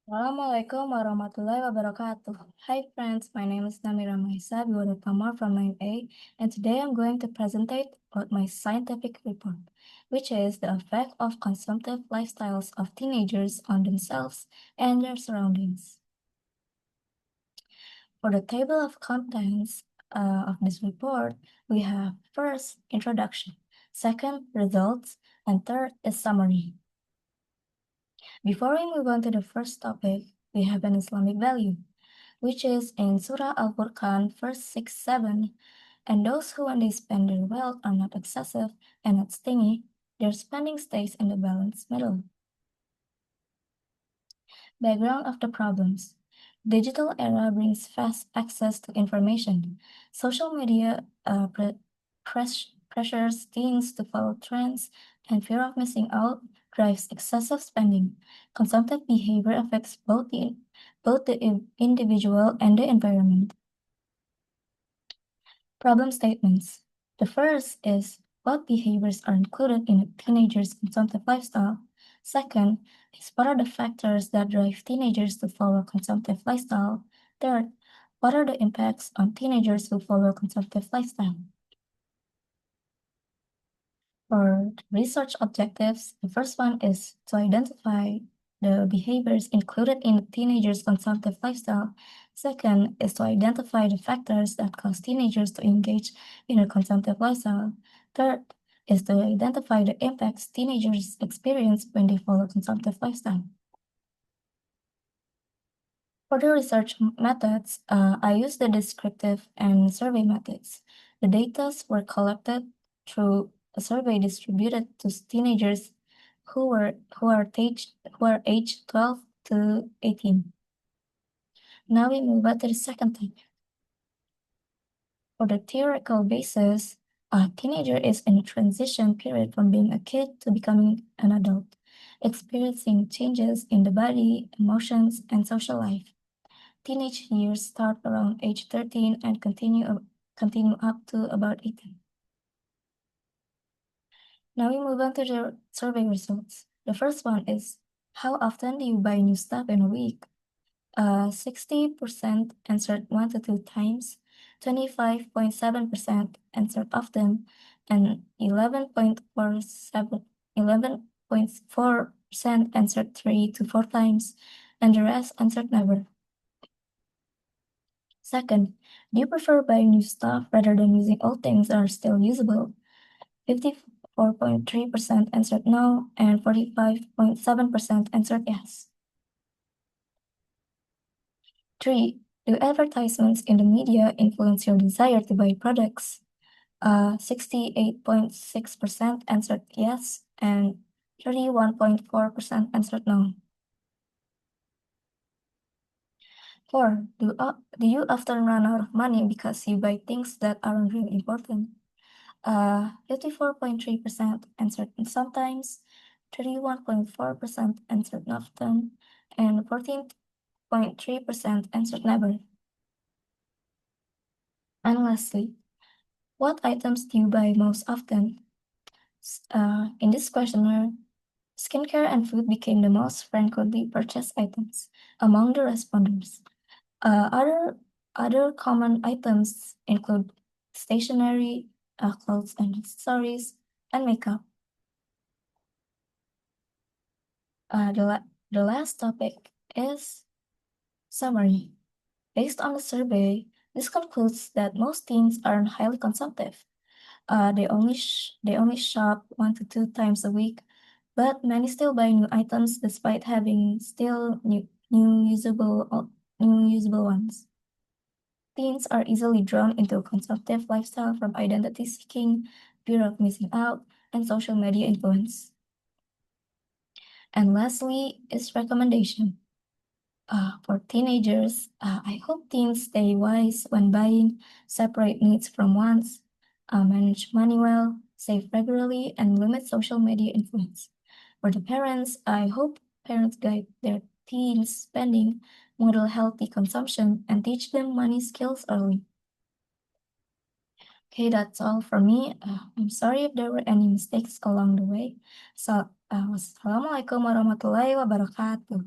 Assalamualaikum warahmatullahi wabarakatuh. Hi friends, my name is Namira Maysa, Biwodotomo from 9A, and today I'm going to present about my scientific report, which is the effect of consumptive lifestyles of teenagers on themselves and their surroundings. For the table of contents of this report, we have first, introduction, second, results, and third is summary. Before we move on to the first topic, we have an Islamic value, which is in Surah Al-Furqan, verse 6, 7. And those who, when they spend their wealth, are not excessive and not stingy, their spending stays in the balanced middle. Background of the problems. Digital era brings fast access to information. Social media pressures teens to follow trends, and fear of missing out drives excessive spending. Consumptive behavior affects both the individual and the environment. Problem statements. The first is what behaviors are included in a teenager's consumptive lifestyle. Second is what are the factors that drive teenagers to follow a consumptive lifestyle. Third, what are the impacts on teenagers who follow a consumptive lifestyle? For research objectives, the first one is to identify the behaviors included in a teenager's consumptive lifestyle. Second is to identify the factors that cause teenagers to engage in a consumptive lifestyle. Third is to identify the impacts teenagers experience when they follow consumptive lifestyle. For the research methods, I used the descriptive and survey methods. The data were collected through a survey distributed to teenagers who are aged 12 to 18. Now we move on to the second type. For the theoretical basis, a teenager is in a transition period from being a kid to becoming an adult, experiencing changes in the body, emotions, and social life. Teenage years start around age 13 and continue up to about 18. Now we move on to the survey results. The first one is, how often do you buy new stuff in a week? 60% answered 1 to 2 times, 25.7% answered often, and 11.4% answered 3 to 4 times, and the rest answered never. Second, do you prefer buying new stuff rather than using old things that are still usable? 54.3% answered no, and 45.7% answered yes. 3. Do advertisements in the media influence your desire to buy products? 68.6% answered yes, and 31.4% answered no. 4. Do you often run out of money because you buy things that aren't really important? 54.3% answered sometimes, 31.4% answered often, and 14.3% answered never. And lastly, what items do you buy most often? In this questionnaire, skincare and food became the most frequently purchased items among the respondents. Other common items include stationery, clothes and accessories, and makeup. The last topic is summary. Based on the survey, this concludes that most teens aren't highly consumptive. They only shop 1 to 2 times a week, but many still buy new items despite having still new usable ones. Teens are easily drawn into a consumptive lifestyle from identity seeking, fear of missing out, and social media influence. And lastly is recommendation. For teenagers, I hope teens stay wise when buying, separate needs from wants, manage money well, save regularly, and limit social media influence. For the parents, I hope parents guide their teens' spending, model healthy consumption, and teach them money skills early. Okay, that's all from me. I'm sorry if there were any mistakes along the way. So, wassalamualaikum warahmatullahi wabarakatuh.